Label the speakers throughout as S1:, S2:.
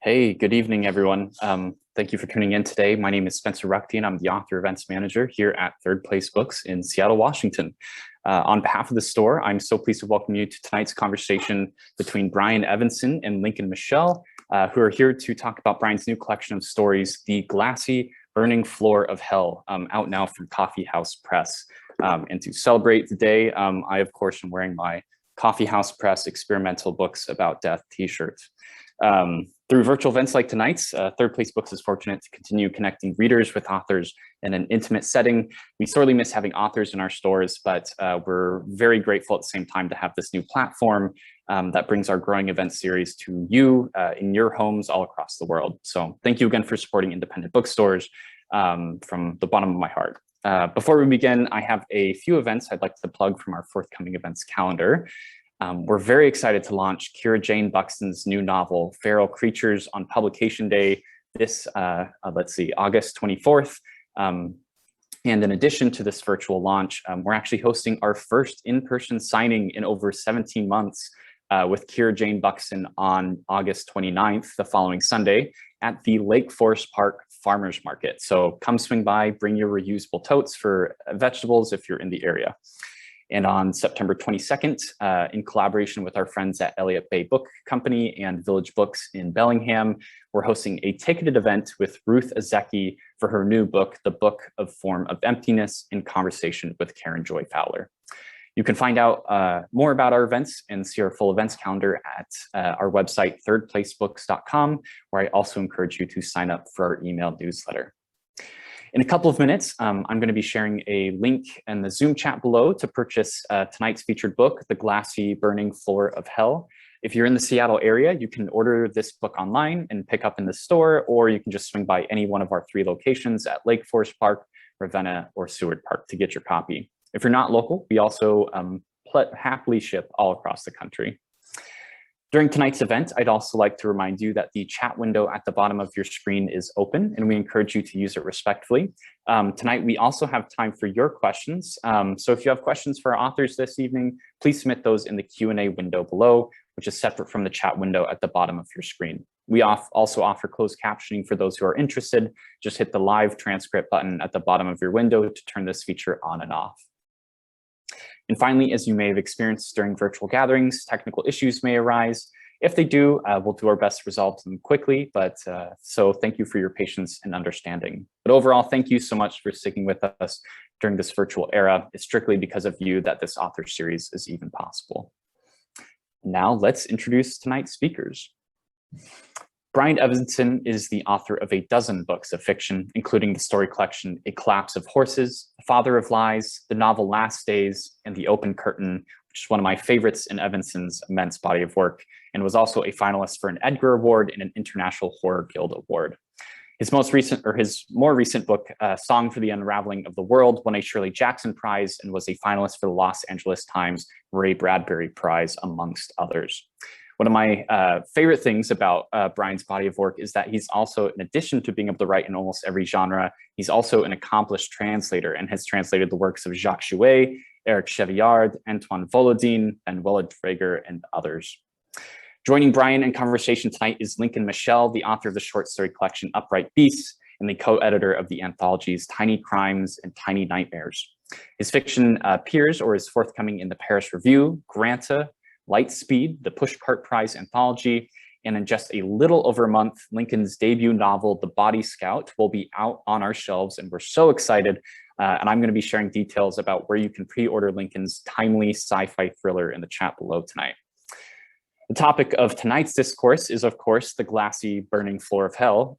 S1: Hey, good evening, everyone. Thank you for tuning in today. My name is Spencer Ruckty, and I'm the author events manager here at Third Place Books in Seattle, Washington. On behalf of the store, I'm so pleased to welcome you to tonight's conversation between Brian Evenson and Lincoln Michel, who are here to talk about Brian's new collection of stories, The Glassy Burning Floor of Hell, out now from Coffee House Press. And to celebrate the day, I, of course, am wearing my Coffee House Press experimental books about death t-shirt. Through virtual events like tonight's, Third Place Books is fortunate to continue connecting readers with authors in an intimate setting. We sorely miss having authors in our stores, but we're very grateful at the same time to have this new platform that brings our growing event series to you in your homes all across the world. So thank you again for supporting independent bookstores from the bottom of my heart. Before we begin, I have a few events I'd like to plug from our forthcoming events calendar. We're very excited to launch Kira Jane Buxton's new novel, Feral Creatures, on publication day this, August 24th. And in addition to this virtual launch, we're actually hosting our first in-person signing in over 17 months with Kira Jane Buxton on August 29th, the following Sunday, at the Lake Forest Park Farmers Market. So come swing by, bring your reusable totes for vegetables if you're in the area. And on September 22nd, in collaboration with our friends at Elliott Bay Book Company and Village Books in Bellingham, we're hosting a ticketed event with Ruth Azeki for her new book, The Book of Form of Emptiness, in conversation with Karen Joy Fowler. You can find out more about our events and see our full events calendar at our website, thirdplacebooks.com, where I also encourage you to sign up for our email newsletter. In a couple of minutes, I'm going to be sharing a link in the Zoom chat below to purchase tonight's featured book, The Glassy Burning Floor of Hell. If you're in the Seattle area, you can order this book online and pick up in the store, or you can just swing by any one of our 3 locations at Lake Forest Park, Ravenna, or Seward Park to get your copy. If you're not local, we also happily ship all across the country. During tonight's event, I'd also like to remind you that the chat window at the bottom of your screen is open, and we encourage you to use it respectfully. Tonight, we also have time for your questions. So if you have questions for our authors this evening, please submit those in the Q&A window below, which is separate from the chat window at the bottom of your screen. We also offer closed captioning for those who are interested. Just hit the live transcript button at the bottom of your window to turn this feature on and off. And finally, as you may have experienced during virtual gatherings, technical issues may arise. If they do, we'll do our best to resolve them quickly, so thank you for your patience and understanding. But overall, thank you so much for sticking with us during this virtual era. It's strictly because of you that this author series is even possible. Now let's introduce tonight's speakers. Brian Evenson is the author of a dozen books of fiction, including the story collection A Collapse of Horses, The Father of Lies, the novel Last Days, and The Open Curtain, which is one of my favorites in Evenson's immense body of work, and was also a finalist for an Edgar Award and an International Horror Guild Award. His more recent book, Song for the Unraveling of the World, won a Shirley Jackson Prize and was a finalist for the Los Angeles Times Ray Bradbury Prize, amongst others. One of my favorite things about Brian's body of work is that he's also, in addition to being able to write in almost every genre, he's also an accomplished translator and has translated the works of Jacques Jouet, Eric Chevillard, Antoine Volodine, and Willa Draeger, and others. Joining Brian in conversation tonight is Lincoln Michel, the author of the short story collection Upright Beasts and the co-editor of the anthologies Tiny Crimes and Tiny Nightmares. His fiction appears or is forthcoming in the Paris Review, Granta, Lightspeed, the Pushcart Prize anthology, and in just a little over a month, Lincoln's debut novel, The Body Scout, will be out on our shelves, and we're so excited. And I'm going to be sharing details about where you can pre-order Lincoln's timely sci-fi thriller in the chat below tonight. The topic of tonight's discourse is, of course, the glassy burning floor of hell.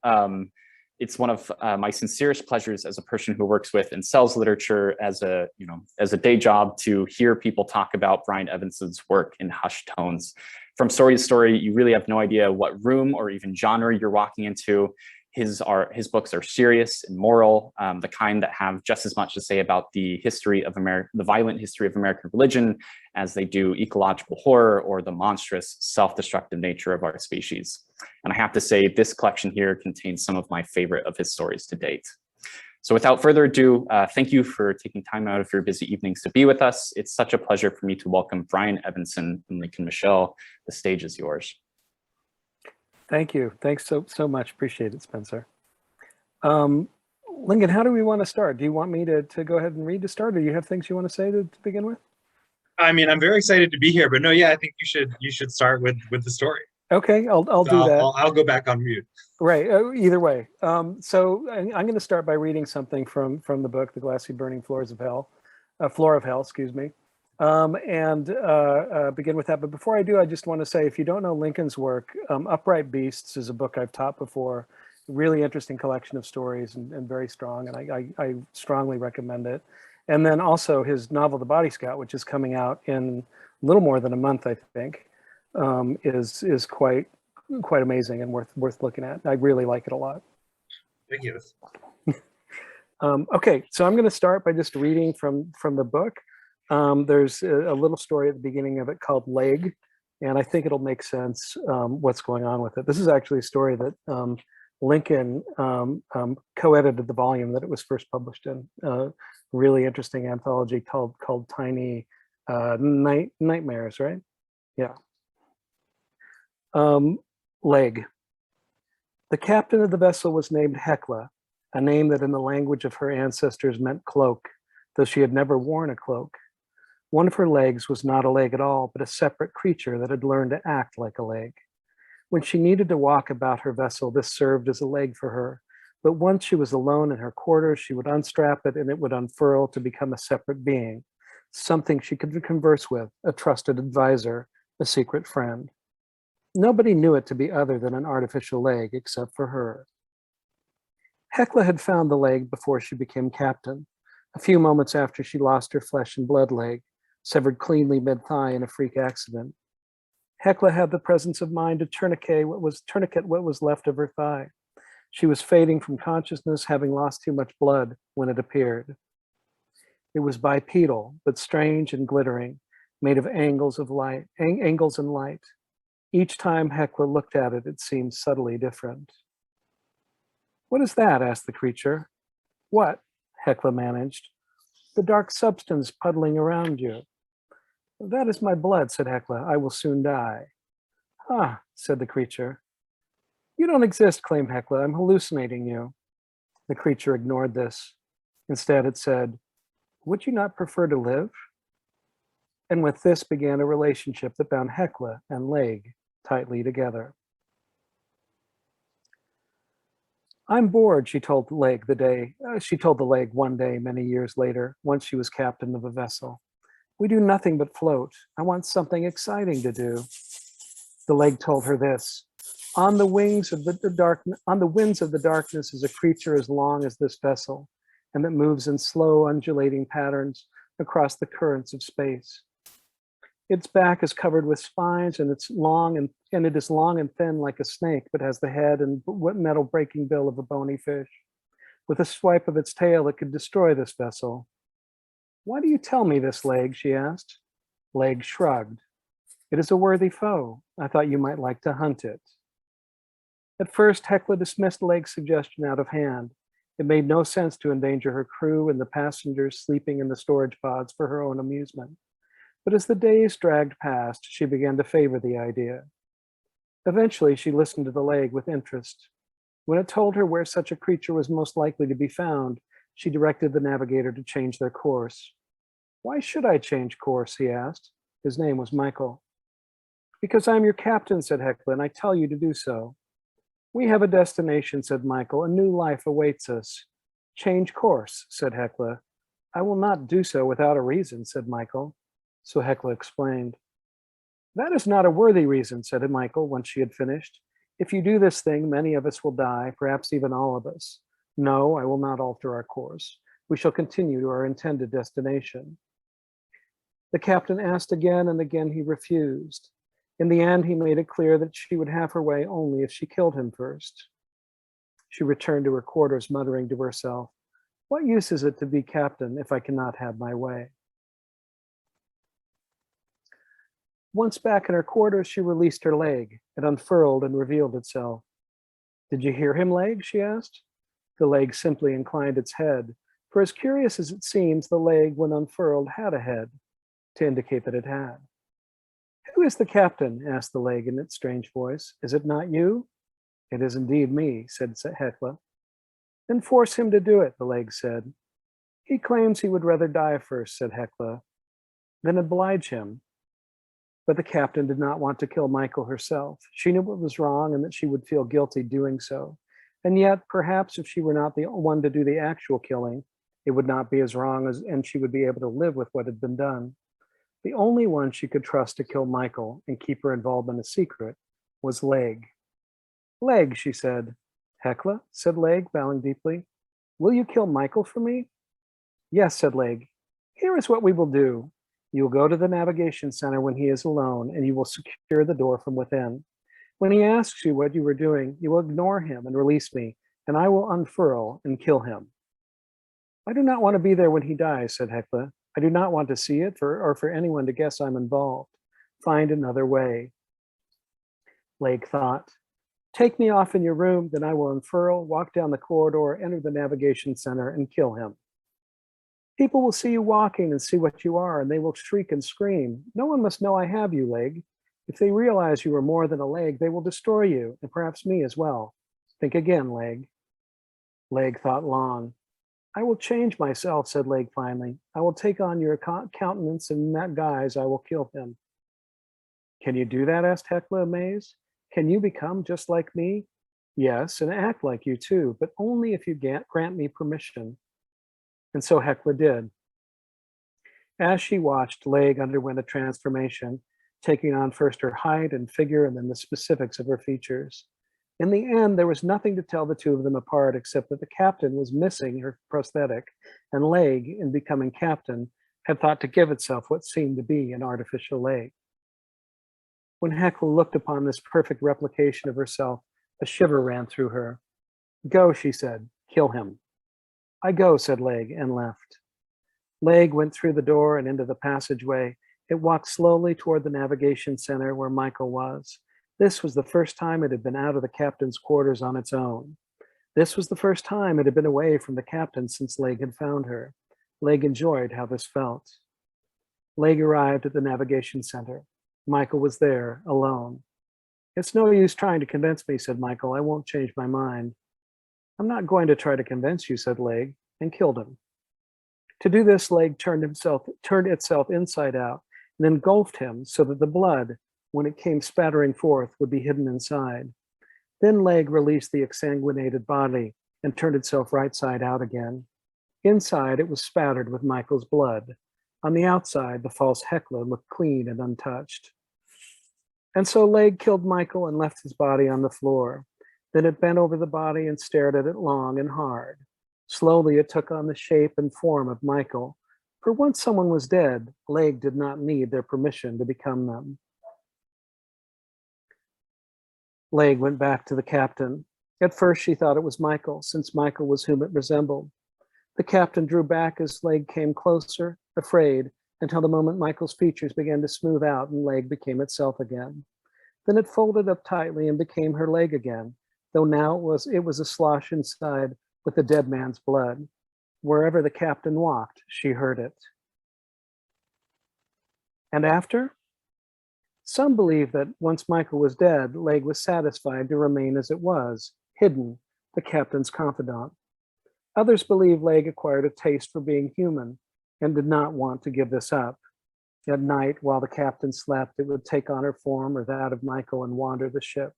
S1: It's one of my sincerest pleasures as a person who works with and sells literature as a day job to hear people talk about Brian Evenson's work in hushed tones. From story to story, you really have no idea what room or even genre you're walking into. His books are serious and moral, the kind that have just as much to say about the history of the violent history of American religion as they do ecological horror or the monstrous, self-destructive nature of our species. And I have to say, this collection here contains some of my favorite of his stories to date. So without further ado, thank you for taking time out of your busy evenings to be with us. It's such a pleasure for me to welcome Brian Evenson and Lincoln Michel. The stage is yours.
S2: Thank you. Thanks so much. Appreciate it, Spencer. Lincoln, how do we want to start? Do you want me to go ahead and read to start, or do you have things you want to say to begin with?
S3: I mean, I'm very excited to be here, but no, yeah, I think you should start with the story.
S2: Okay, I'll
S3: So
S2: do that.
S3: I'll go back on mute.
S2: Right. Either way. So I'm going to start by reading something from the book, The Glassy Burning Floors of Hell, Floor of Hell, excuse me, and begin with that. But before I do, I just want to say, if you don't know Lincoln's work, Upright Beasts is a book I've taught before. Really interesting collection of stories and very strong, and I strongly recommend it. And then also his novel, The Body Scout, which is coming out in a little more than a month, I think, is quite amazing and worth looking at. I really like it a lot.
S3: Thank you.
S2: Okay, so I'm going to start by just reading from the book. There's a little story at the beginning of it called Leg, and I think it'll make sense what's going on with it. This is actually a story that Lincoln co-edited the volume that it was first published in. Really interesting anthology called Tiny Nightmares, right? Yeah. Leg. The captain of the vessel was named Hecla, a name that in the language of her ancestors meant cloak, though she had never worn a cloak. One of her legs was not a leg at all, but a separate creature that had learned to act like a leg. When she needed to walk about her vessel, this served as a leg for her. But once she was alone in her quarters, she would unstrap it and it would unfurl to become a separate being, something she could converse with, a trusted advisor, a secret friend. Nobody knew it to be other than an artificial leg except for her. Hecla had found the leg before she became captain, a few moments after she lost her flesh and blood leg, severed cleanly mid-thigh in a freak accident. Hecla had the presence of mind to tourniquet what was left of her thigh. She was fading from consciousness, having lost too much blood when it appeared. It was bipedal, but strange and glittering, made of angles and light. Each time Hecla looked at it, it seemed subtly different. What is that? Asked the creature. What? Hecla managed. The dark substance puddling around you. That is my blood, said Hecla. I will soon die. Ah, said the creature. You don't exist, claimed Hecla. I'm hallucinating you. The creature ignored this. Instead, it said, would you not prefer to live? And with this began a relationship that bound Hecla and Leg tightly together. I'm bored, she told the leg one day many years later, once she was captain of a vessel. We do nothing but float. I want something exciting to do. The leg told her this. On the winds of the darkness is a creature as long as this vessel, and that moves in slow undulating patterns across the currents of space. Its back is covered with spines, and it is long and thin like a snake, but has the head and metal breaking bill of a bony fish. With a swipe of its tail, it could destroy this vessel. Why do you tell me this, Leg? She asked. Leg shrugged. It is a worthy foe. I thought you might like to hunt it. At first, Hecla dismissed Leg's suggestion out of hand. It made no sense to endanger her crew and the passengers sleeping in the storage pods for her own amusement. But as the days dragged past, she began to favor the idea. Eventually, she listened to the leg with interest. When it told her where such a creature was most likely to be found, she directed the navigator to change their course. Why should I change course? He asked. His name was Michael. Because I'm your captain, said Hecla, and I tell you to do so. We have a destination, said Michael. A new life awaits us. Change course, said Hecla. I will not do so without a reason, said Michael. So Hecla explained. That is not a worthy reason, said Michael once she had finished. If you do this thing, many of us will die, perhaps even all of us. No, I will not alter our course. We shall continue to our intended destination. The captain asked again, and again he refused. In the end, he made it clear that she would have her way only if she killed him first. She returned to her quarters, muttering to herself, what use is it to be captain if I cannot have my way? Once back in her quarters, she released her leg. It unfurled and revealed itself. Did you hear him, Leg? She asked. The leg simply inclined its head, for as curious as it seems, the leg, when unfurled, had a head, to indicate that it had. Who is the captain? Asked the leg in its strange voice. Is it not you? It is indeed me, said Hecla. Then force him to do it, the leg said. He claims he would rather die first, said Hecla. Then oblige him. But the captain did not want to kill Michael herself. She knew what was wrong and that she would feel guilty doing so. And yet, perhaps if she were not the one to do the actual killing, it would not be as wrong and she would be able to live with what had been done. The only one she could trust to kill Michael and keep her involvement a secret was Leg. Leg, she said. Hecla, said Leg, bowing deeply. Will you kill Michael for me? Yes, said Leg. Here is what we will do. You will go to the navigation center when he is alone, and you will secure the door from within. When he asks you what you were doing, you will ignore him and release me, and I will unfurl and kill him. I do not want to be there when he dies, said Hecla. I do not want to see it or for anyone to guess I'm involved. Find another way. Leg thought, take me off in your room, then I will unfurl, walk down the corridor, enter the navigation center, and kill him. People will see you walking and see what you are, and they will shriek and scream. No one must know I have you, Leg. If they realize you are more than a leg, they will destroy you, and perhaps me as well. Think again, Leg. Leg thought long. I will change myself, said Leg finally. I will take on your countenance, and in that guise I will kill him. Can you do that? Asked Hecla, amazed. Can you become just like me? Yes, and act like you too, but only if you grant me permission. And so Hecla did. As she watched, Leg underwent a transformation, taking on first her height and figure and then the specifics of her features. In the end, there was nothing to tell the two of them apart except that the captain was missing her prosthetic, and Leg, in becoming captain, had thought to give itself what seemed to be an artificial leg. When Hecla looked upon this perfect replication of herself, a shiver ran through her. Go, she said, kill him. I go, said Leg, and left. Leg went through the door and into the passageway. It walked slowly toward the navigation center where Michael was. This was the first time it had been out of the captain's quarters on its own. This was the first time it had been away from the captain since Leg had found her. Leg enjoyed how this felt. Leg arrived at the navigation center. Michael was there, alone. It's no use trying to convince me, said Michael. I won't change my mind. I'm not going to try to convince you, said Leg, and killed him. To do this, Leg turned itself inside out and engulfed him so that the blood, when it came spattering forth, would be hidden inside. Then Leg released the exsanguinated body and turned itself right side out again. Inside, it was spattered with Michael's blood. On the outside, the false Hecla looked clean and untouched. And so Leg killed Michael and left his body on the floor. Then it bent over the body and stared at it long and hard. Slowly, it took on the shape and form of Michael. For once someone was dead, Leg did not need their permission to become them. Leg went back to the captain. At first, she thought it was Michael, since Michael was whom it resembled. The captain drew back as Leg came closer, afraid, until the moment Michael's features began to smooth out and Leg became itself again. Then it folded up tightly and became her leg again, though now it was a slosh inside with the dead man's blood. Wherever the captain walked, she heard it. And after? Some believe that once Michael was dead, Leg was satisfied to remain as it was, hidden, the captain's confidant. Others believe Leg acquired a taste for being human and did not want to give this up. At night, while the captain slept, it would take on her form or that of Michael and wander the ship.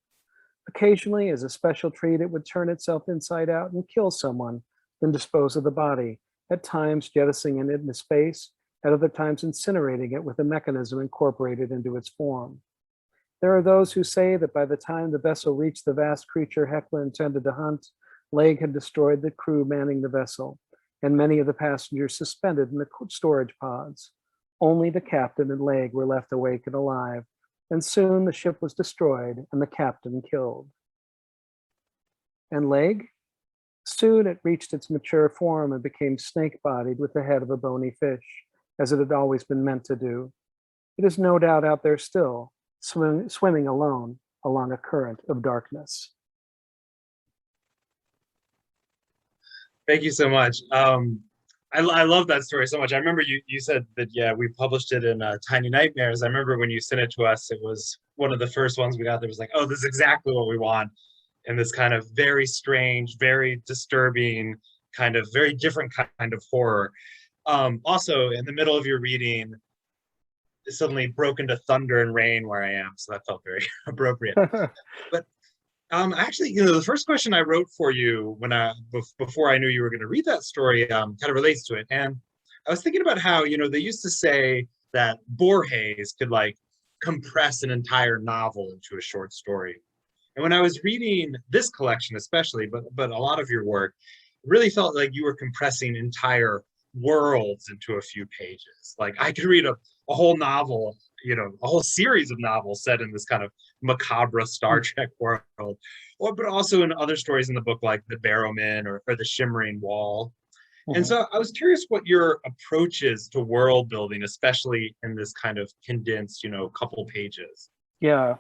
S2: Occasionally, as a special treat, it would turn itself inside out and kill someone, then dispose of the body, at times jettisoning it into space, at other times incinerating it with a mechanism incorporated into its form. There are those who say that by the time the vessel reached the vast creature Hecla intended to hunt, Leg had destroyed the crew manning the vessel, and many of the passengers suspended in the storage pods. Only the captain and Leg were left awake and alive, and soon the ship was destroyed and the captain killed. And Leg? Soon it reached its mature form and became snake-bodied with the head of a bony fish, as it had always been meant to do. It is no doubt out there still, swimming alone along a current of darkness.
S3: Thank you so much. I love that story so much. I remember you said that, yeah, we published it in Tiny Nightmares. I remember when you sent it to us, it was one of the first ones we got that was like, oh, this is exactly what we want. in this kind of very strange, very disturbing, kind of very different kind of horror. Also, in the middle of your reading, it suddenly broke into thunder and rain where I am, so that felt very appropriate. But actually, the first question I wrote for you when before I knew you were going to read that story kind of relates to it. And I was thinking about how, they used to say that Borges could like compress an entire novel into a short story. And when I was reading this collection, especially, but a lot of your work, it really felt like you were compressing entire worlds into a few pages. Like I could read a whole novel, a whole series of novels set in this kind of macabre Star Trek world, but also in other stories in the book, like The Barrowman or The Shimmering Wall. And so I was curious what your approach is to world building, especially in this kind of condensed, couple pages.
S2: Yeah.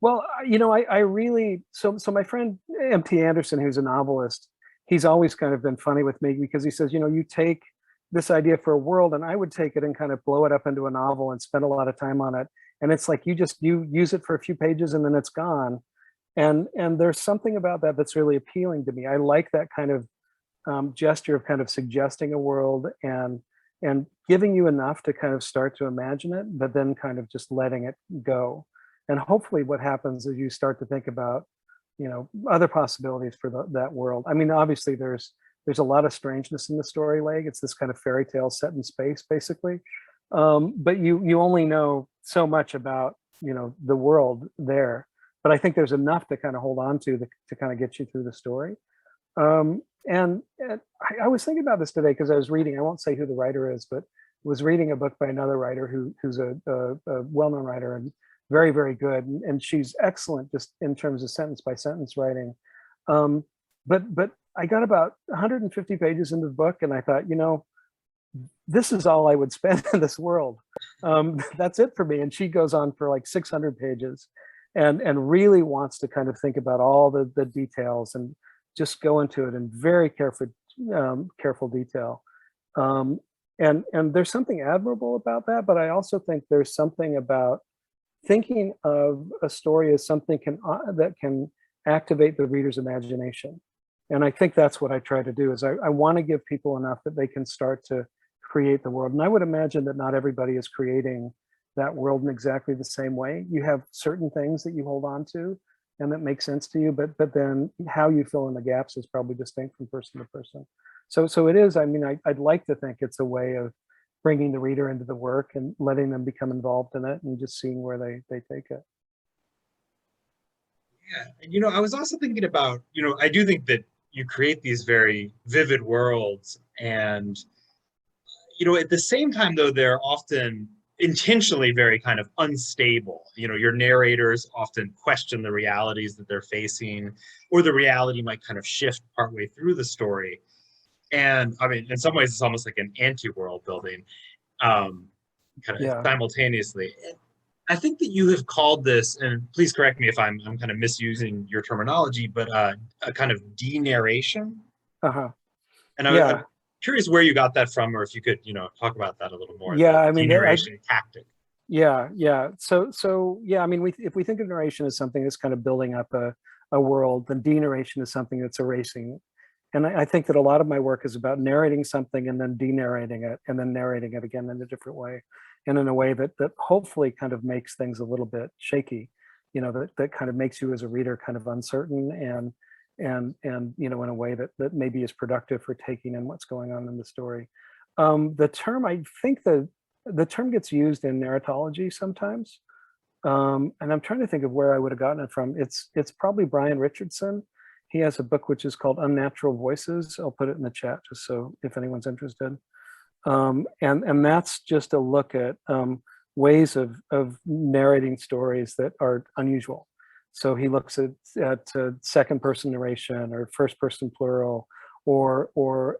S2: Well, I really, so my friend M.T. Anderson, who's a novelist, he's always kind of been funny with me because he says, you take this idea for a world and I would take it and kind of blow it up into a novel and spend a lot of time on it. And it's like, you use it for a few pages and then it's gone. And there's something about that that's really appealing to me. I like that kind of gesture of kind of suggesting a world and giving you enough to kind of start to imagine it, but then kind of just letting it go. And hopefully what happens is you start to think about, other possibilities for that world. I mean, obviously there's a lot of strangeness in the story, Leg. It's this kind of fairy tale set in space, basically. But you only know so much about, the world there. But I think there's enough to kind of hold on to kind of get you through the story. And I was thinking about this today because I was reading, I won't say who the writer is, but was reading a book by another writer who's a well-known writer and very, very good. And she's excellent just in terms of sentence by sentence writing. But I got about 150 pages into the book and I thought, this is all I would spend in this world. That's it for me. And she goes on for like 600 pages and really wants to kind of think about all the details and just go into it in very careful detail. And there's something admirable about that, but I also think there's something about thinking of a story as something that can activate the reader's imagination. And I think that's what I try to do is I want to give people enough that they can start to create the world. And I would imagine that not everybody is creating that world in exactly the same way. You have certain things that you hold on to and that makes sense to you, but then how you fill in the gaps is probably distinct from person to person. So it is, I mean, I'd like to think it's a way of bringing the reader into the work and letting them become involved in it and just seeing where they take it.
S3: Yeah, and I was also thinking about, I do think that you create these very vivid worlds and, at the same time though, they're often intentionally very kind of unstable. Your narrators often question the realities that they're facing, or the reality might kind of shift partway through the story. And I mean, in some ways, it's almost like an anti-world building, kind of simultaneously. I think that you have called this, and please correct me if I'm kind of misusing your terminology, but a kind of de-narration. And I'm curious where you got that from, or if you could, talk about that a little more.
S2: Yeah, I mean,
S3: de-narration tactic.
S2: Yeah. So yeah, I mean, if we think of narration as something that's kind of building up a world, then de-narration is something that's erasing. And I think that a lot of my work is about narrating something and then de-narrating it and then narrating it again in a different way, and in a way that hopefully kind of makes things a little bit shaky, that kind of makes you as a reader kind of uncertain and in a way that maybe is productive for taking in what's going on in the story. The term, I think the term gets used in narratology sometimes. And I'm trying to think of where I would have gotten it from. It's probably Brian Richardson. He has a book which is called Unnatural Voices. I'll put it in the chat just so if anyone's interested. And that's just a look at ways of narrating stories that are unusual. So he looks at second person narration or first person plural or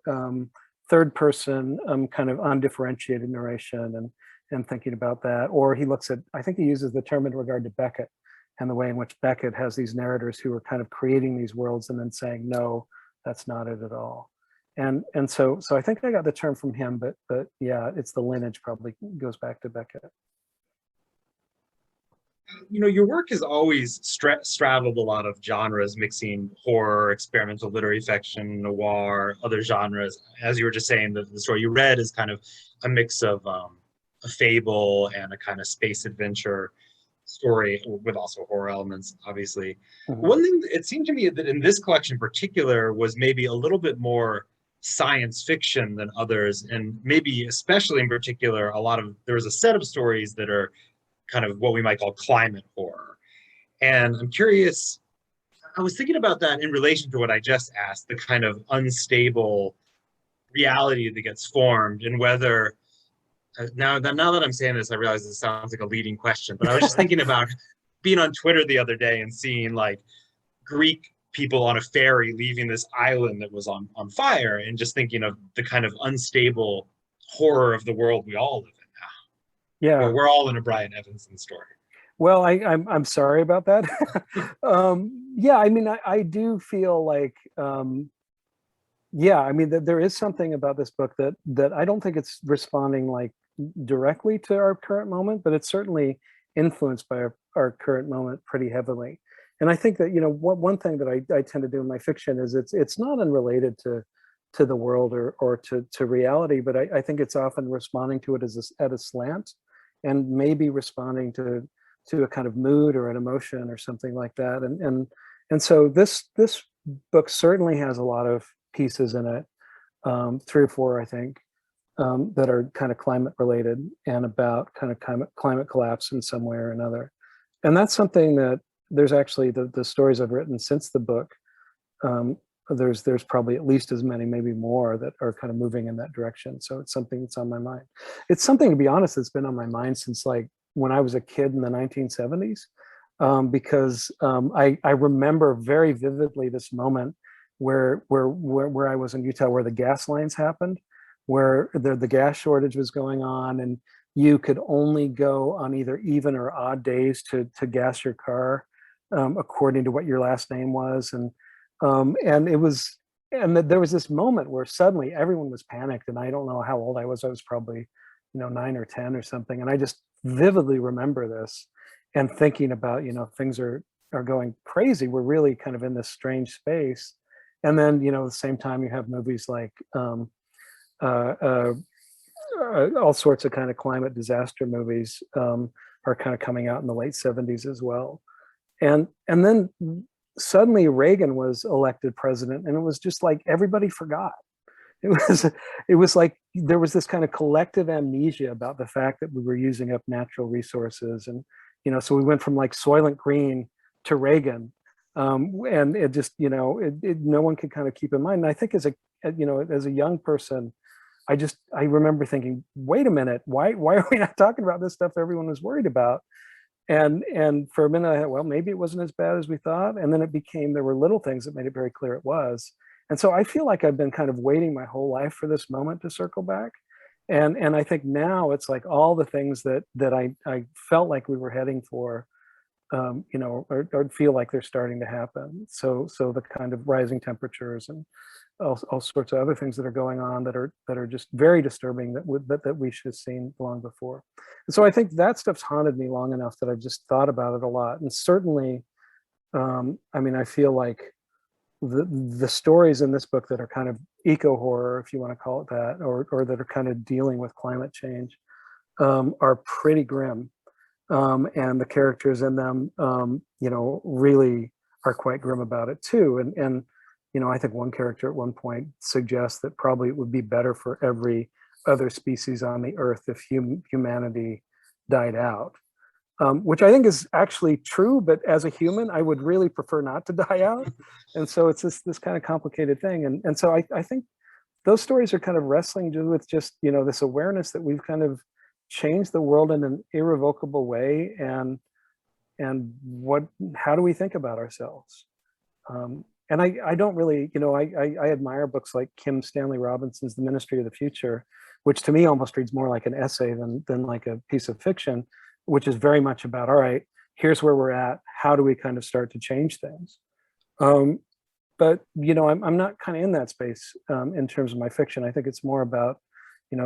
S2: third person kind of undifferentiated narration and thinking about that. Or he looks at, I think he uses the term in regard to Beckett and the way in which Beckett has these narrators who are kind of creating these worlds and then saying, no, that's not it at all. And so I think I got the term from him, but yeah, it's the lineage probably goes back to Beckett.
S3: Your work has always straddled a lot of genres, mixing horror, experimental literary fiction, noir, other genres. As you were just saying, the story you read is kind of a mix of a fable and a kind of space adventure story with also horror elements, obviously.
S2: Mhm.
S3: One thing, it seemed to me that in this collection in particular was maybe a little bit more science fiction than others, and maybe especially in particular, there was a set of stories that are kind of what we might call climate horror. And I'm curious, I was thinking about that in relation to what I just asked, the kind of unstable reality that gets formed, and whether now that I'm saying this, I realize this sounds like a leading question, but I was just thinking about being on Twitter the other day and seeing like Greek people on a ferry leaving this island that was on fire, and just thinking of the kind of unstable horror of the world we all live in now.
S2: Yeah.
S3: Well, we're all in a Brian Evenson story.
S2: Well, I'm sorry about that. Yeah, I mean, I do feel like, yeah, I mean, there is something about this book that I don't think it's responding like directly to our current moment, but it's certainly influenced by our current moment pretty heavily. And I think that, one thing that I tend to do in my fiction is it's not unrelated to the world or to reality, but I think it's often responding to it at a slant, and maybe responding to a kind of mood or an emotion or something like that. And so this book certainly has a lot of pieces in it, 3 or 4, I think, that are kind of climate related and about kind of climate collapse in some way or another. And that's something that there's actually the stories I've written since the book. There's probably at least as many, maybe more, that are kind of moving in that direction. So it's something that's on my mind. It's something, to be honest, that's been on my mind since like when I was a kid in the 1970s, because I remember very vividly this moment where I was in Utah, where the gas lines happened, where the gas shortage was going on, and you could only go on either even or odd days to gas your car, according to what your last name was, and there was this moment where suddenly everyone was panicked, and I don't know how old I was. I was probably 9 or 10 or something, and I just vividly remember this and thinking about things are going crazy. We're really kind of in this strange space. And then at the same time you have movies like all sorts of kind of climate disaster movies are kind of coming out in the late 70s as well. And then suddenly Reagan was elected president, and it was just like everybody forgot. It was like there was this kind of collective amnesia about the fact that we were using up natural resources, and so we went from like Soylent Green to Reagan, and it just no one could kind of keep in mind. And I think as a young person, I remember thinking, wait a minute, why are we not talking about this stuff everyone was worried about? And for a minute I thought, well, maybe it wasn't as bad as we thought. And then there were little things that made it very clear it was. And so I feel like I've been kind of waiting my whole life for this moment to circle back. And I think now it's like all the things that I felt like we were heading for, or feel like they're starting to happen. So the kind of rising temperatures and all sorts of other things that are going on that are just very disturbing that we should have seen long before. And so I think that stuff's haunted me long enough that I've just thought about it a lot. And certainly, I mean, I feel like the stories in this book that are kind of eco horror, if you want to call it that, or that are kind of dealing with climate change, are pretty grim. And the characters in them, really are quite grim about it too. And I think one character at one point suggests that probably it would be better for every other species on the earth if humanity died out, which I think is actually true. But as a human, I would really prefer not to die out. And so it's this kind of complicated thing. And so I think those stories are kind of wrestling with just, this awareness that we've kind of changed the world in an irrevocable way. And how do we think about ourselves? And I don't really, I admire books like Kim Stanley Robinson's The Ministry of the Future, which to me almost reads more like an essay than like a piece of fiction, which is very much about, all right, here's where we're at. How do we kind of start to change things? But, I'm not kind of in that space in terms of my fiction. I think it's more about,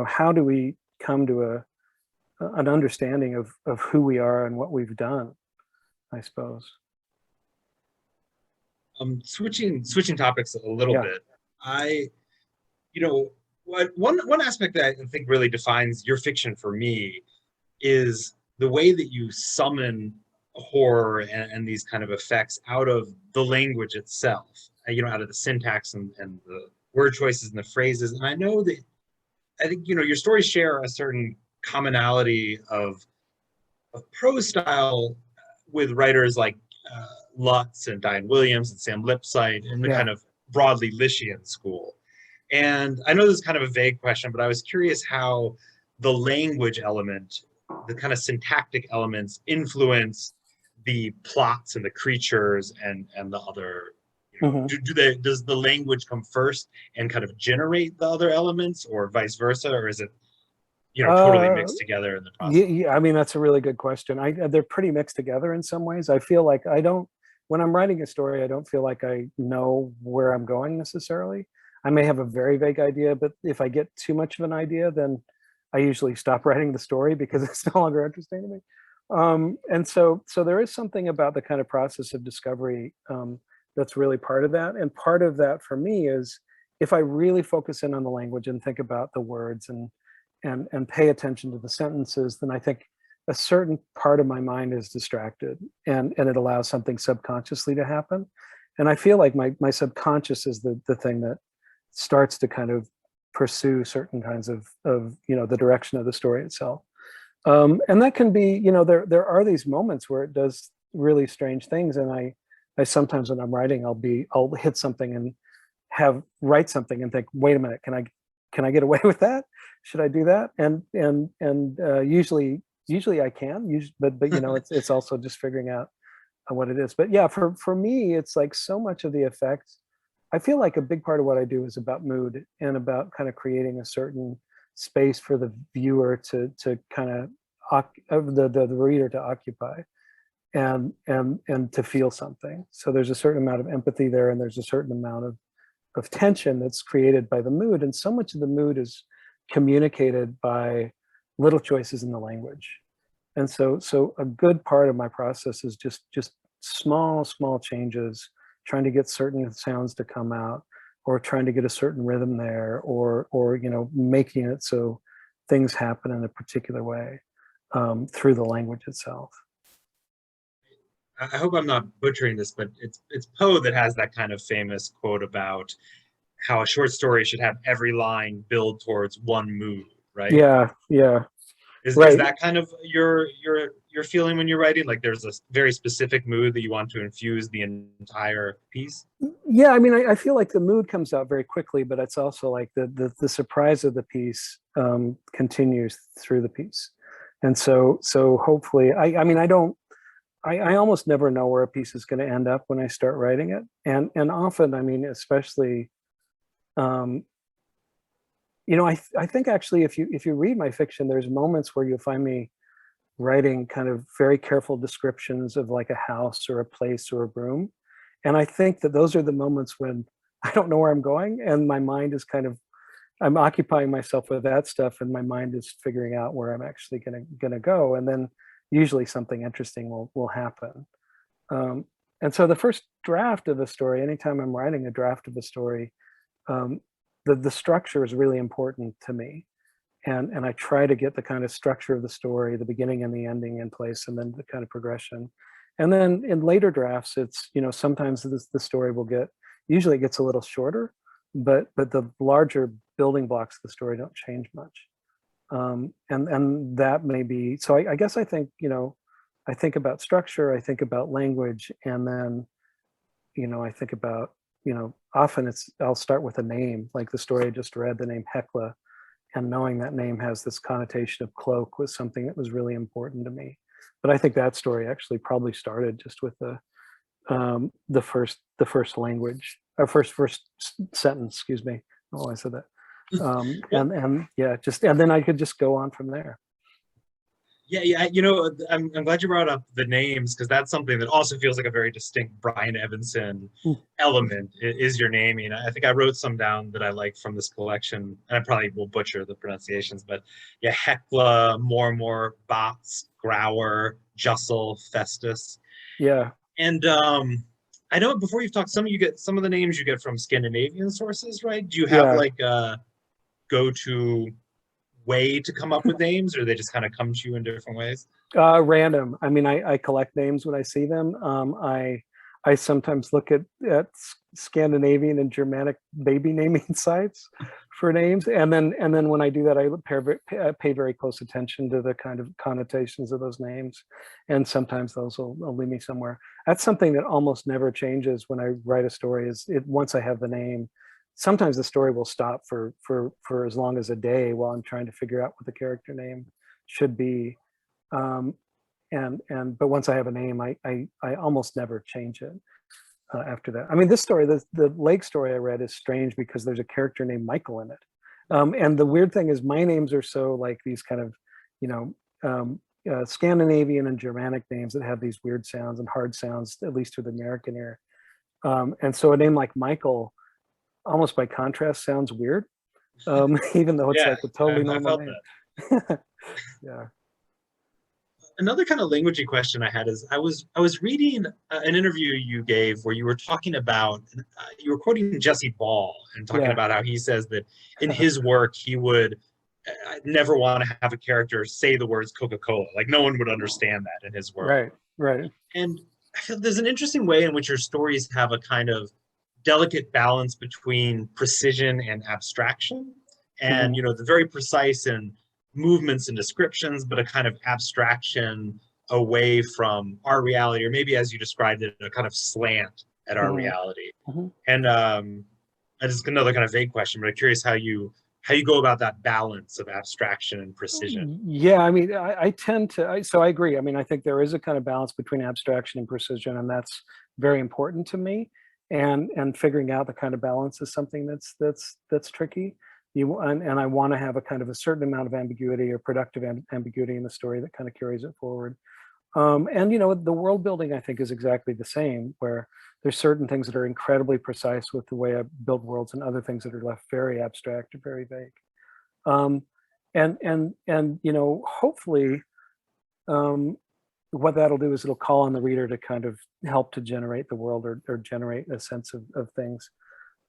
S2: how do we come to an understanding of who we are and what we've done. I suppose.
S3: Switching topics a little
S2: Yeah.
S3: bit. You know, one aspect that I think really defines your fiction for me is the way that you summon horror and these kind of effects out of the language itself, out of the syntax and the word choices and the phrases. And I think, your stories share a certain commonality of prose style with writers like Lutz and Diane Williams and Sam Lipsyte in the kind of broadly Lishian school. And I know this is kind of a vague question, but I was curious how the language element, the kind of syntactic elements influence the plots and the creatures and the other, does the language come first and kind of generate the other elements, or vice versa, or is it, totally mixed together in the process?
S2: Yeah, I mean, that's a really good question. They're pretty mixed together in some ways. I feel like when I'm writing a story, I don't feel like I know where I'm going necessarily. I may have a very vague idea, but if I get too much of an idea, then I usually stop writing the story because it's no longer interesting to me. And so there is something about the kind of process of discovery that's really part of that. And part of that for me is if I really focus in on the language and think about the words and pay attention to the sentences, then I think a certain part of my mind is distracted and it allows something subconsciously to happen. And I feel like my subconscious is the thing that starts to kind of pursue certain kinds of the direction of the story itself. And that can be, there are these moments where it does really strange things. And I sometimes when I'm writing, I'll hit something and write something and think, wait a minute, can I get away with that? Should I do that? And usually I can, but it's also just figuring out what it is. But yeah, for me, it's like so much of the effects. I feel like a big part of what I do is about mood and about kind of creating a certain space for the viewer to kind of the reader to occupy and to feel something. So there's a certain amount of empathy there, and there's a certain amount of tension that's created by the mood. And so much of the mood is communicated by little choices in the language. And so a good part of my process is just small changes, trying to get certain sounds to come out, or trying to get a certain rhythm there, or making it so things happen in a particular way through the language itself.
S3: I hope I'm not butchering this, but it's Poe that has that kind of famous quote about how a short story should have every line build towards one mood, right?
S2: Yeah.
S3: Is
S2: Right.
S3: that kind of your feeling when you're writing? Like there's a very specific mood that you want to infuse the entire piece?
S2: Yeah, I mean, I feel like the mood comes out very quickly, but it's also like the surprise of the piece continues through the piece. And so hopefully, I almost never know where a piece is going to end up when I start writing it. And often, I mean, especially, I think actually if you read my fiction, there's moments where you'll find me writing kind of very careful descriptions of like a house or a place or a room. And I think that those are the moments when I don't know where I'm going, and my mind is I'm occupying myself with that stuff, and my mind is figuring out where I'm actually gonna go. And then usually something interesting will happen. And so the first draft of a story, anytime I'm writing a draft of a story, the structure is really important to me. And I try to get the kind of structure of the story, the beginning and the ending in place, and then the kind of progression. And then in later drafts, it's, sometimes the story usually it gets a little shorter, but the larger building blocks of the story don't change much. And that may be, so I guess I think, I think about structure, I think about language, and then, I think about, often I'll start with a name, like the story I just read, the name Hecla, and knowing that name has this connotation of cloak was something that was really important to me. But I think that story actually probably started just with the first language, or first sentence, excuse me. Oh, I said that. And then I could just go on from there.
S3: Yeah. I'm glad you brought up the names, because that's something that also feels like a very distinct Brian Evenson element, is your naming. I think I wrote some down that I like from this collection, and I probably will butcher the pronunciations, but yeah, Hecla, Mormor, Bots, Grower, Jussel, Festus.
S2: Yeah.
S3: And I know before you've talked, some of the names you get from Scandinavian sources, right? Do you have
S2: Yeah.
S3: like a go-to way to come up with names, or they just kind of come to you in different ways?
S2: Random. I mean, I collect names when I see them. I sometimes look at Scandinavian and Germanic baby naming sites for names, and then when I do that, I pay very close attention to the kind of connotations of those names, and sometimes those will lead me somewhere. That's something that almost never changes when I write a story. Once I have the name, sometimes the story will stop for as long as a day while I'm trying to figure out what the character name should be. Um, but once I have a name, I almost never change it after that. I mean, this story, the lake story I read is strange because there's a character named Michael in it. And the weird thing is my names are so like these kind of, you know, Scandinavian and Germanic names that have these weird sounds and hard sounds, at least to the American ear. And so a name like Michael, almost by contrast, sounds weird, even though it's
S3: Yeah,
S2: like a totally
S3: I
S2: normal
S3: felt
S2: name.
S3: that.
S2: Yeah.
S3: Another kind of languagey question I had is I was reading an interview you gave where you were talking about you were quoting Jesse Ball and talking
S2: Yeah.
S3: about how he says that in his work he would never want to have a character say the words Coca-Cola. Like no one would understand that in his work.
S2: Right. Right.
S3: And I feel there's an interesting way in which your stories have a kind of delicate balance between precision and abstraction, and
S2: Mhm.
S3: the very precise and movements and descriptions, but a kind of abstraction away from our reality, or maybe as you described it, a kind of slant at our
S2: Mhm.
S3: reality.
S2: Mhm.
S3: And just another kind of vague question, but I'm curious how you go about that balance of abstraction and precision.
S2: Yeah, I mean, I tend to, so I agree. I mean, I think there is a kind of balance between abstraction and precision, and that's very important to me. And figuring out the kind of balance is something that's tricky. And I want to have a kind of a certain amount of ambiguity or productive ambiguity in the story that kind of carries it forward. And the world building I think is exactly the same, where there's certain things that are incredibly precise with the way I build worlds, and other things that are left very abstract or very vague. Um, and hopefully, um, what that'll do is it'll call on the reader to kind of help to generate the world, or generate a sense of things.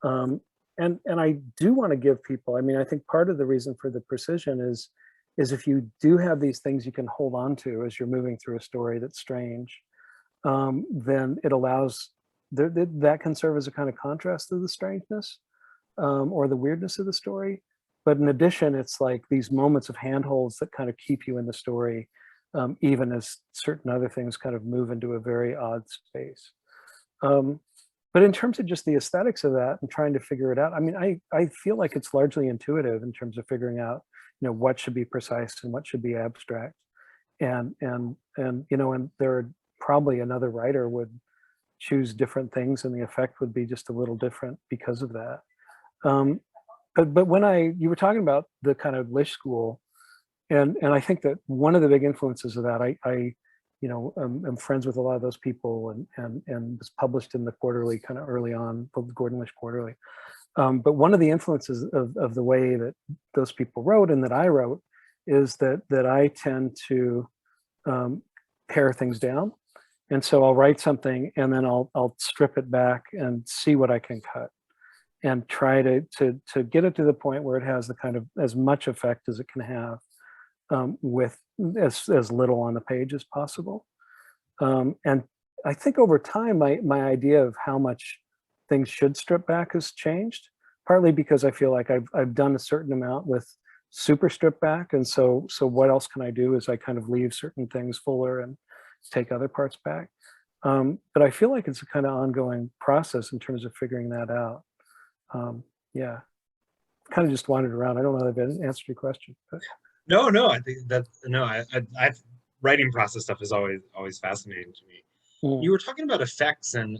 S2: Um, and I do want to give people. I mean, I think part of the reason for the precision is if you do have these things you can hold on to as you're moving through a story that's strange, then it allows that can serve as a kind of contrast to the strangeness, or the weirdness of the story. But in addition, it's like these moments of handholds that kind of keep you in the story, even as certain other things kind of move into a very odd space. Um, but in terms of just the aesthetics of that and trying to figure it out, I mean, I feel like it's largely intuitive in terms of figuring out, what should be precise and what should be abstract. And there are probably another writer would choose different things, and the effect would be just a little different because of that. Um, but when you were talking about the kind of Lish school, and I think that one of the big influences of that, I'm friends with a lot of those people, and was published in the Quarterly kind of early on, the Gordon Lish Quarterly. But one of the influences of the way that those people wrote and that I wrote is that I tend to pare things down, and so I'll write something and then I'll strip it back and see what I can cut, and try to get it to the point where it has the kind of as much effect as it can have, with as little on the page as possible. And I think over time, my idea of how much things should strip back has changed, partly because I feel like I've done a certain amount with super strip back, and so what else can I do is I kind of leave certain things fuller and take other parts back. But I feel like it's a kind of ongoing process in terms of figuring that out. Yeah, kind of just wandered around. I don't know if I've answered your question, but
S3: No, I think that no, I writing process stuff is always fascinating to me. You were talking about effects, and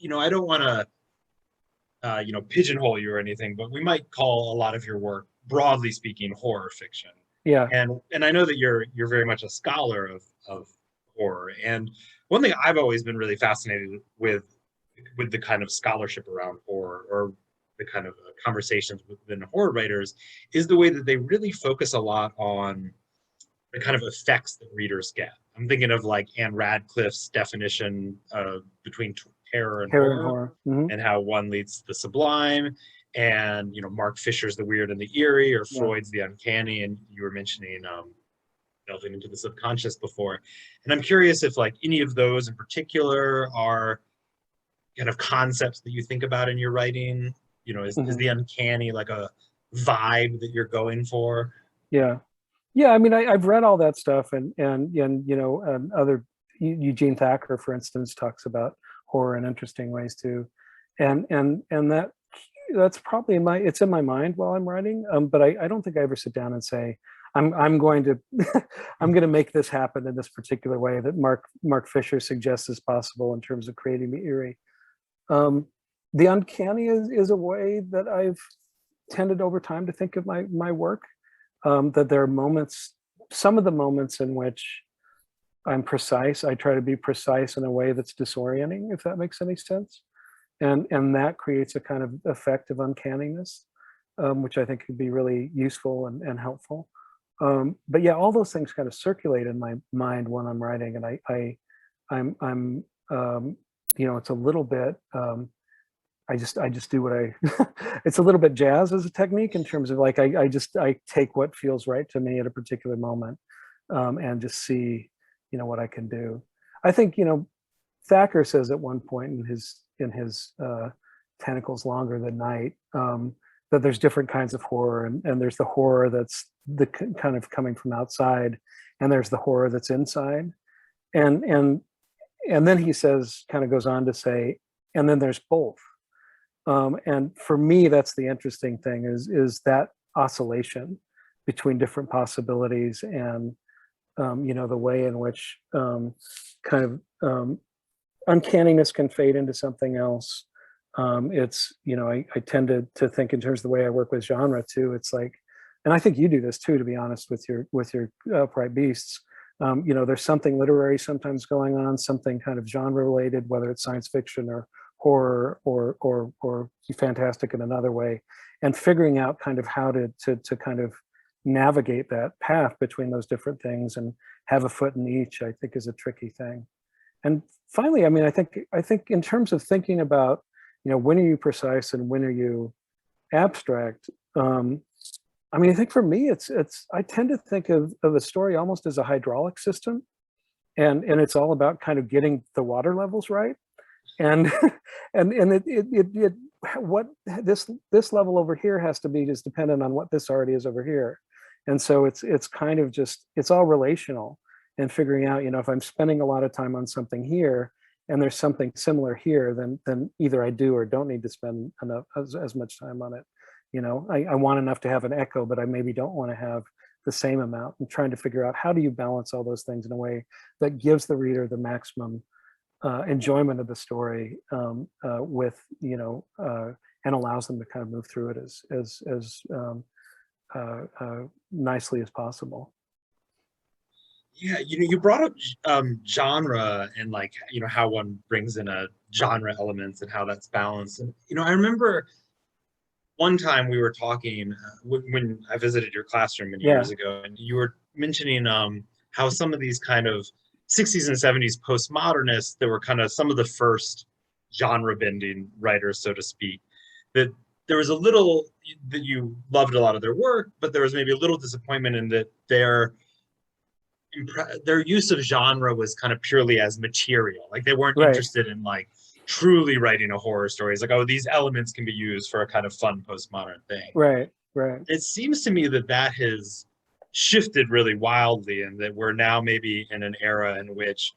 S3: I don't want to pigeonhole you or anything, but we might call a lot of your work, broadly speaking, horror fiction.
S2: yeah.
S3: And I know that you're very much a scholar of horror. And one thing I've always been really fascinated with the kind of scholarship around horror, or the kind of conversations within horror writers, is the way that they really focus a lot on the kind of effects that readers get. I'm thinking of like Anne Radcliffe's definition between terror and
S2: Terror and
S3: horror,
S2: horror. Mhm.
S3: and how one leads to the sublime, and Mark Fisher's the weird and the eerie, or
S2: Yeah.
S3: Freud's the uncanny, and you were mentioning delving into the subconscious before. And I'm curious if like any of those in particular are kind of concepts that you think about in your writing. Is the uncanny like a vibe that you're going for?
S2: Yeah. Yeah, I mean, I've read all that stuff, and other Eugene Thacker, for instance, talks about horror in interesting ways too, and that's probably it's in my mind while I'm writing, but I don't think I ever sit down and say I'm going to I'm going to make this happen in this particular way that Mark Fisher suggests is possible in terms of creating the eerie. The uncanny is a way that I've tended over time to think of my work. That there are moments, some of the moments in which I'm precise, I try to be precise in a way that's disorienting, if that makes any sense. And that creates a kind of effect of uncanniness, which I think could be really useful and helpful. But yeah, all those things kind of circulate in my mind when I'm writing, and I'm it's a little bit, I just do what it's a little bit jazz as a technique in terms of like, I take what feels right to me at a particular moment, and just see, what I can do. I think, Thacker says at one point in his Tentacles Longer Than Night, that there's different kinds of horror, and there's the horror that's the kind of coming from outside, and there's the horror that's inside. And then he says, kind of goes on to say, and then there's both. And for me, that's the interesting thing is that oscillation between different possibilities, and the way in which kind of uncanniness can fade into something else. I tend to think in terms of the way I work with genre too. It's like, and I think you do this too, to be honest, with your Upright Beasts. There's something literary sometimes going on, something kind of genre related, whether it's science fiction or horror or fantastic in another way, and figuring out kind of how to kind of navigate that path between those different things and have a foot in each, I think, is a tricky thing. And finally, I mean, I think in terms of thinking about, when are you precise and when are you abstract? I mean, I think for me, I tend to think of a story almost as a hydraulic system, and it's all about kind of getting the water levels right. And what this level over here has to be is dependent on what this already is over here. And so it's kind of just, it's all relational, and figuring out, if I'm spending a lot of time on something here and there's something similar here, then either I do or don't need to spend enough as much time on it. I want enough to have an echo, but I maybe don't want to have the same amount. I'm trying to figure out, how do you balance all those things in a way that gives the reader the maximum enjoyment of the story, with and allows them to kind of move through it as nicely as possible.
S3: Yeah, you brought up genre, and like how one brings in a genre elements and how that's balanced. And I remember one time we were talking when I visited your classroom many years ago, and you were mentioning how some of these kind of 60s and 70s postmodernists, there were kind of some of the first genre bending writers, so to speak, that there was a little that you loved a lot of their work, but there was maybe a little disappointment in that their use of genre was kind of purely as material. Like they weren't interested in like truly writing a horror story. It's like, oh, these elements can be used for a kind of fun postmodern thing.
S2: Right.
S3: It seems to me that has shifted really wildly, and that we're now maybe in an era in which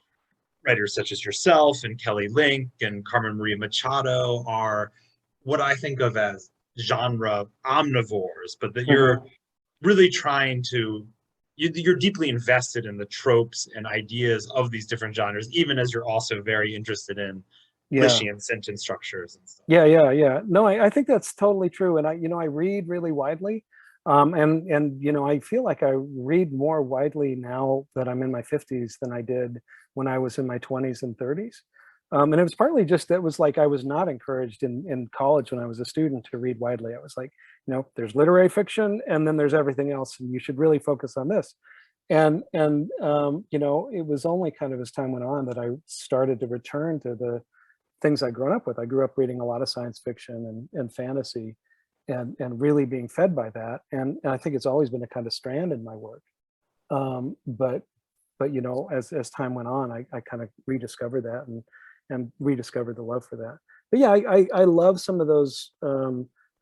S3: writers such as yourself and Kelly Link and Carmen Maria Machado are what I think of as genre omnivores, but that you're really trying to, you're deeply invested in the tropes and ideas of these different genres, even as you're also very interested in Lishian sentient structures and stuff.
S2: Yeah. No, I think that's totally true. And I read really widely. And I feel like I read more widely now that I'm in my 50s than I did when I was in my 20s and 30s. And it was partly just, that was like, I was not encouraged in college when I was a student to read widely. I was like, there's literary fiction and then there's everything else, and you should really focus on this. You know, it was only kind of as time went on that I started to return to the things I'd grown up with. I grew up reading a lot of science fiction and fantasy, and really being fed by that. And I think it's always been a kind of strand in my work. But you know, as time went on, I kind of rediscovered that and rediscovered the love for that. But yeah, I love some of those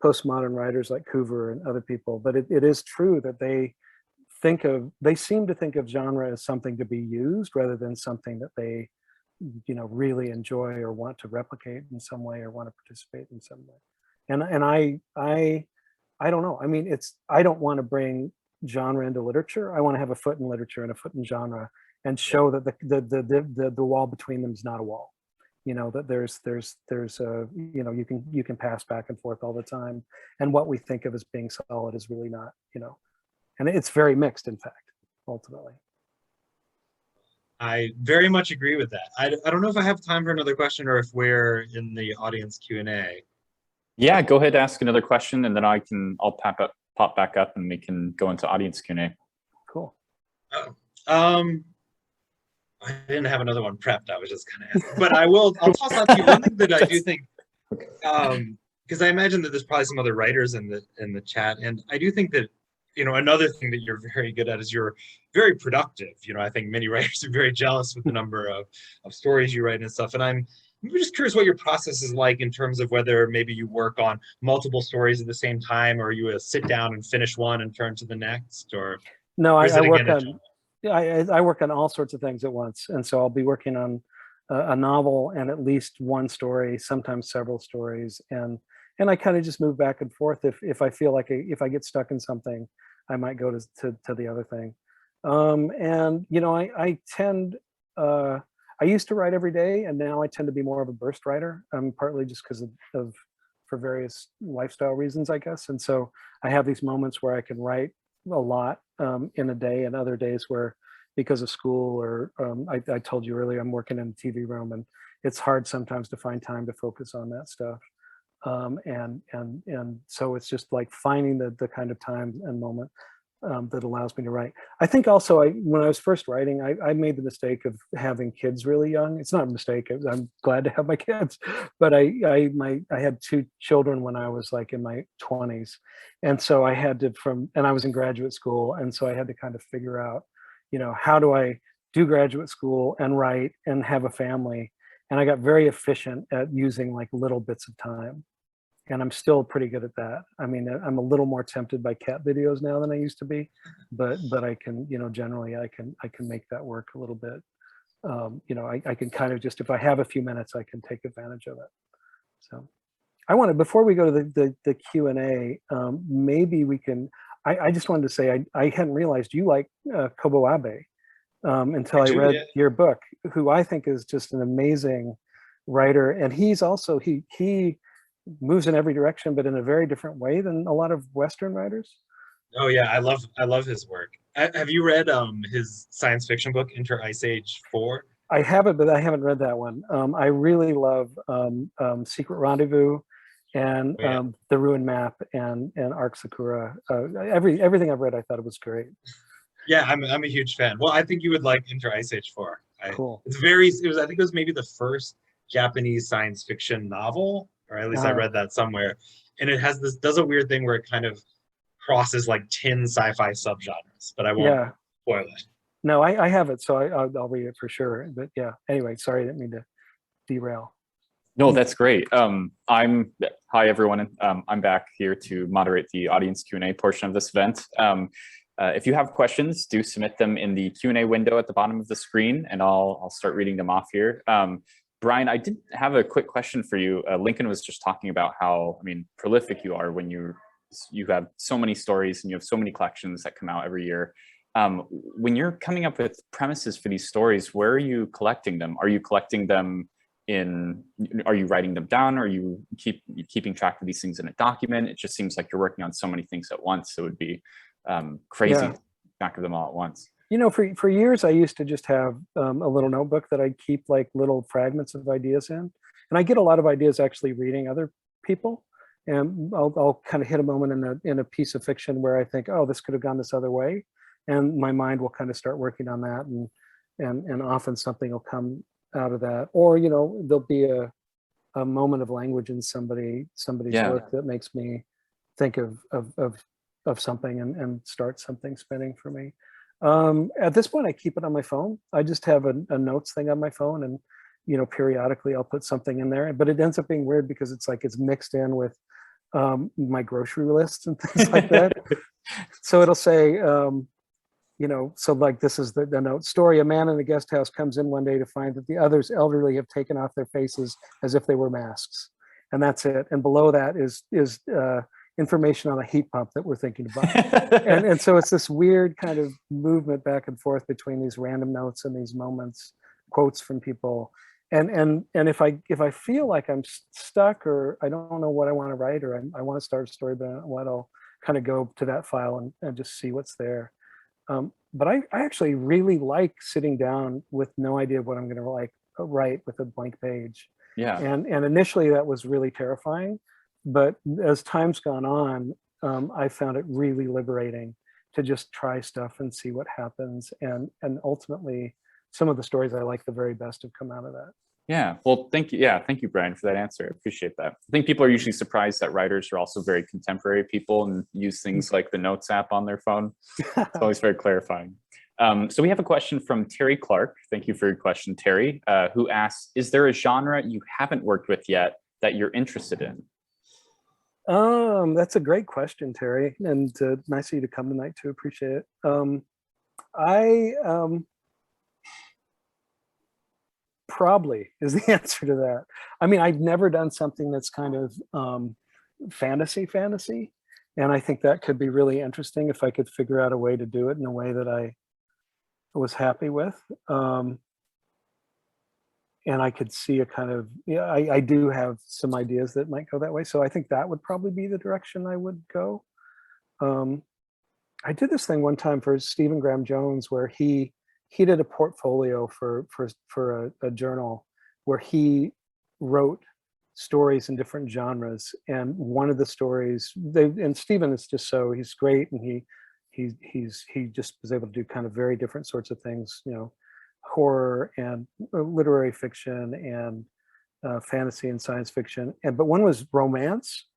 S2: postmodern writers like Coover and other people. But it is true that they seem to think of genre as something to be used rather than something that they, you know, really enjoy or want to replicate in some way or want to participate in some way. And I don't know. I mean, I don't want to bring genre into literature. I want to have a foot in literature and a foot in genre, and show that the wall between them is not a wall. You know, that there's a, you know, you can pass back and forth all the time, and what we think of as being solid is really not, you know, and it's very mixed, in fact, ultimately.
S3: I very much agree with that. I don't know if I have time for another question or if we're in the audience Q&A.
S1: Yeah, go ahead, ask another question, and then I'll pop back up, and we can go into audience Q&A.
S2: Cool.
S3: I didn't have another one prepped. I was just kind of asking, but I'll toss out to you one thing that I do think, because I imagine that there's probably some other writers in the chat, and I do think that, you know, another thing that you're very good at is you're very productive. You know, I think many writers are very jealous with the number of stories you write and stuff. And I'm just curious what your process is like in terms of whether maybe you work on multiple stories at the same time, or you sit down and finish one and turn to the next, or
S2: no,
S3: I
S2: work on all sorts of things at once. And so I'll be working on a novel and at least one story, sometimes several stories. And I kind of just move back and forth. If I feel like if I get stuck in something, I might go to the other thing. And, you know, I used to write every day, and now I tend to be more of a burst writer, partly just because for various lifestyle reasons, I guess. And so I have these moments where I can write a lot in a day, and other days where, because of school or I told you earlier, I'm working in the TV room, and it's hard sometimes to find time to focus on that stuff. And so it's just like finding the kind of time and moment that allows me to write. I think also when I was first writing, I made the mistake of having kids really young. It's not a mistake. I'm glad to have my kids, but I had two children when I was like in my 20s. And so I had to, and I was in graduate school. And so I had to kind of figure out, you know, how do I do graduate school and write and have a family? And I got very efficient at using like little bits of time. And I'm still pretty good at that. I mean, I'm a little more tempted by cat videos now than I used to be, but I can, you know, generally I can make that work a little bit. You know, I can kind of just, if I have a few minutes, I can take advantage of it. So before we go to the Q&A, maybe we can, I just wanted to say, I hadn't realized you like Kobo Abe until I read your book, who I think is just an amazing writer. And he's also, he moves in every direction, but in a very different way than a lot of Western writers.
S3: Oh yeah, I love his work. Have you read his science fiction book, Enter Ice Age 4?
S2: I haven't, but I haven't read that one. I really love Secret Rendezvous and The Ruined Map and Arc Sakura. Everything I've read, I thought it was great.
S3: Yeah, I'm a huge fan. Well, I think you would like Enter Ice Age 4.
S2: Cool.
S3: I think it was maybe the first Japanese science fiction novel, or at least I read that somewhere. And it does a weird thing where it kind of crosses like 10 sci-fi subgenres, but I won't spoil it.
S2: No, I have it, so I'll read it for sure. But yeah, anyway, sorry, I didn't mean to derail.
S1: No, that's great. Hi everyone. I'm back here to moderate the audience Q&A portion of this event. If you have questions, do submit them in the Q&A window at the bottom of the screen, and I'll start reading them off here. Brian, I did have a quick question for you. Lincoln was just talking about how, I mean, prolific you are when you have so many stories and you have so many collections that come out every year. When you're coming up with premises for these stories, where are you collecting them? Are you collecting them are you writing them down? Are you keeping track of these things in a document? It just seems like you're working on so many things at once. So it would be crazy to keep track of them all at once. You
S2: know, for years, I used to just have a little notebook that I'd keep like little fragments of ideas in. And I get a lot of ideas actually reading other people. And I'll kind of hit a moment in a piece of fiction where I think, oh, this could have gone this other way. and my mind will kind of start working on that, and often something will come out of that, or there'll be a moment of language in somebody's
S1: Yeah.
S2: work that makes me think of something and start something spinning for me. At this point, I keep it on my phone. I just have a notes thing on my phone, and periodically I'll put something in there, but it ends up being weird because it's like it's mixed in with my grocery lists and things like that. So it'll say, so like this is the note story: a man in a guest house comes in one day to find that the others elderly have taken off their faces as if they were masks, and that's it. And below that is information on a heat pump that we're thinking about. and so it's this weird kind of movement back and forth between these random notes and these moments, quotes from people. And if I feel like I'm stuck, or I don't know what I want to write, or I want to start a story, but I don't know what, I'll kind of go to that file and just see what's there. But I actually really like sitting down with no idea what I'm going to write with a blank page.
S1: Yeah.
S2: And initially that was really terrifying, but as time's gone on, I found it really liberating to just try stuff and see what happens. And ultimately, some of the stories I like the very best have come out of that.
S1: Yeah. Well, thank you. Yeah. Thank you, Brian, for that answer. I appreciate that. I think people are usually surprised that writers are also very contemporary people and use things like the Notes app on their phone. It's always very clarifying. So we have a question from Terry Clark. Thank you for your question, Terry, who asks, is there a genre you haven't worked with yet that you're interested in?
S2: That's a great question, Terry, and nice of you to come tonight too. Appreciate it. Probably is the answer to that. I mean, I've never done something that's kind of fantasy, and I think that could be really interesting if I could figure out a way to do it in a way that I was happy with. And I could see a kind of, I do have some ideas that might go that way. So I think that would probably be the direction I would go. I did this thing one time for Stephen Graham Jones where he did a portfolio for a journal where he wrote stories in different genres. And one of the stories, and Stephen is just he's great, and he just was able to do kind of very different sorts of things, horror and literary fiction and fantasy and science fiction. But one was romance,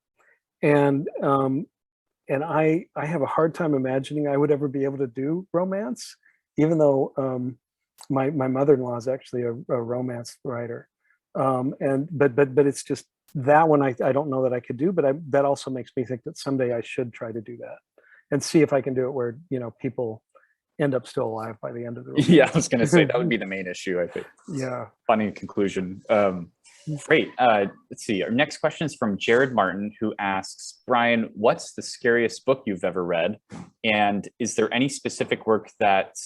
S2: and I have a hard time imagining I would ever be able to do romance, even though my mother-in-law is actually a romance writer. But it's just that one I don't know that I could do, but that also makes me think that someday I should try to do that and see if I can do it where people end up still alive by the end of the romance.
S1: Yeah, I was going to say that would be the main issue, I think.
S2: Yeah.
S1: Funny conclusion. Great. Let's see. Our next question is from Jared Martin, who asks, Brian, what's the scariest book you've ever read? And is there any specific work that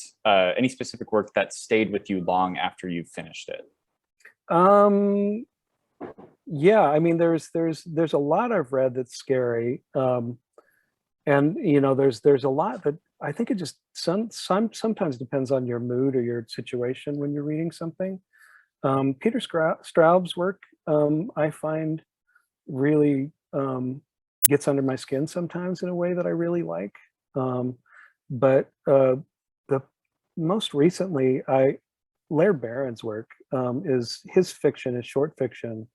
S1: stayed with you long after you've finished it?
S2: Yeah, I mean, there's a lot I've read that's scary. And there's a lot that I think it just sometimes depends on your mood or your situation when you're reading something. Peter Straub's work, I find really gets under my skin sometimes in a way that I really like. But the most recently, Laird Barron's work is his fiction, his short fiction.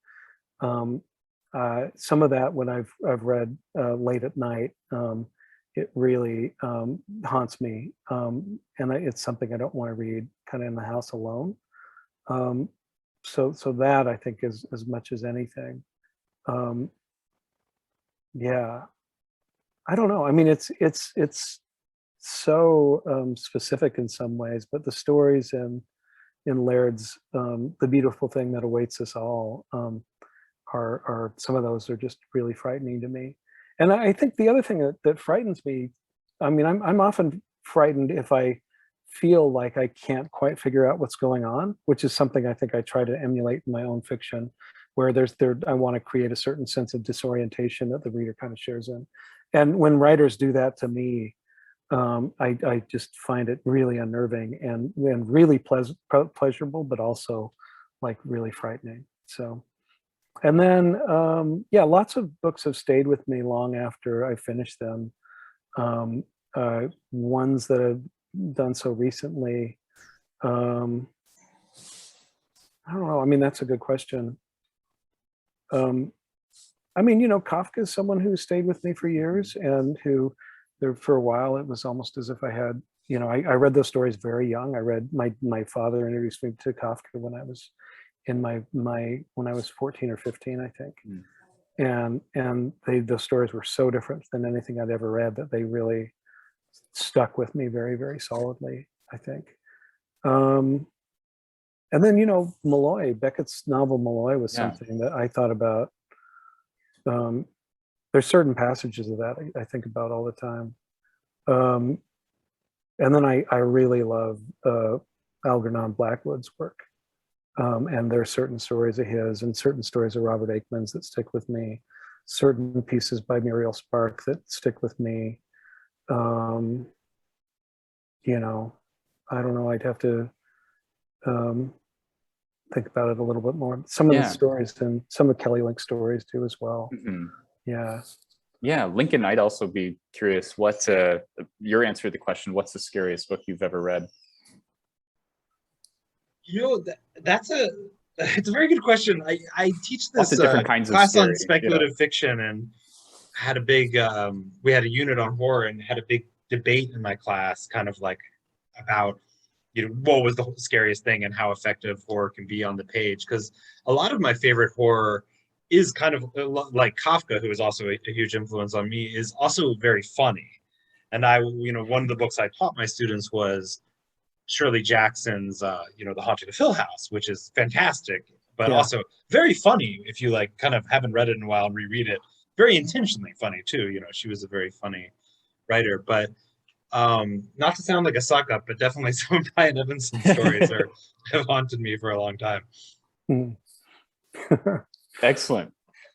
S2: Some of that when I've read late at night, it really haunts me, and it's something I don't want to read kind of in the house alone. So that I think is as much as anything. Yeah, I don't know. I mean, it's so specific in some ways, but the stories in Laird's The Beautiful Thing That Awaits Us All are some of those are just really frightening to me. And I think the other thing that frightens me, I mean, I'm often frightened if I feel like I can't quite figure out what's going on, which is something I think I try to emulate in my own fiction, where I want to create a certain sense of disorientation that the reader kind of shares in. And when writers do that to me, I just find it really unnerving and really pleasurable, but also like really frightening. So, and then, yeah, lots of books have stayed with me long after I finished them. Ones that have done so recently. I don't know. I mean, that's a good question. I mean, you know, Kafka is someone who stayed with me for years, and who there for a while, it was almost as if I had, you know, I read those stories very young. I read, my father introduced me to Kafka when I was in when I was 14 or 15, I think. And those stories were so different than anything I'd ever read that they really stuck with me very, very solidly, I think. And then, you know, Malloy, Beckett's novel Malloy was something that I thought about. There's certain passages of that I think about all the time. And then I really love Algernon Blackwood's work. And there are certain stories of his and certain stories of Robert Aikman's that stick with me. Certain pieces by Muriel Spark that stick with me. You know, I don't know, I'd have to think about it a little bit more. Some of the stories, and some of Kelly Link's stories too as well. Yeah,
S1: Lincoln, I'd also be curious what your answer to the question, what's the scariest book you've ever read?
S3: You know, it's a very good question. I teach this
S1: class
S3: on speculative fiction, and had a big we had a unit on horror and had a big debate in my class, kind of like about, you know, what was the scariest thing and how effective horror can be on the page. Because a lot of my favorite horror is kind of like Kafka, who is also a huge influence on me, is also very funny. And you know, one of the books I taught my students was Shirley Jackson's, you know, The Haunting of Hill House, which is fantastic, but also very funny if you like kind of haven't read it in a while and reread it. Very intentionally funny too. You know, she was a very funny writer. But not to sound like a suck up, but definitely some of Brian Evenson stories have haunted me for a long time.
S1: Excellent.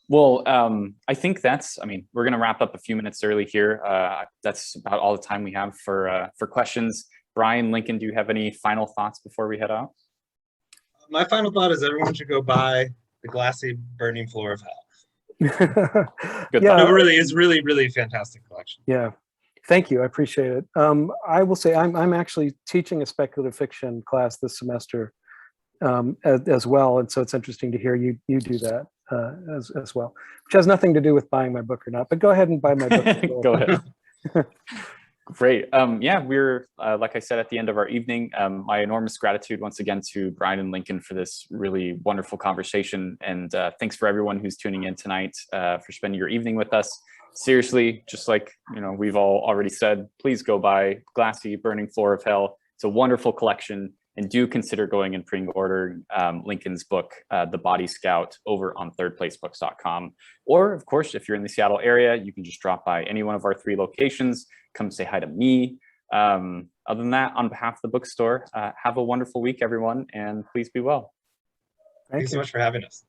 S1: Well, I think I mean, we're going to wrap up a few minutes early here. That's about all the time we have for questions. Brian, Lincoln, do you have any final thoughts before we head out?
S3: My final thought is everyone should go buy The Glassy Burning Floor of Hell.
S1: Good
S3: thought. It really is really fantastic collection.
S2: Yeah. Thank you. I appreciate it. I will say I'm actually teaching a speculative fiction class this semester as well. And so it's interesting to hear you do that as well, which has nothing to do with buying my book or not, but go ahead and buy my book.
S1: Go ahead. Great. Yeah, we're, like I said, at the end of our evening. My enormous gratitude once again to Brian and Lincoln for this really wonderful conversation. And thanks for everyone who's tuning in tonight for spending your evening with us. Seriously, just like, you know, we've all already said, please go buy Glassy Burning Floor of Hell. It's a wonderful collection, and do consider going and pre-ordering Lincoln's book, The Body Scout, over on thirdplacebooks.com. Or of course, if you're in the Seattle area, you can just drop by any one of our 3 locations, come say hi to me. Other than that, on behalf of the bookstore, have a wonderful week, everyone, and please be well.
S3: Thanks so much for having us.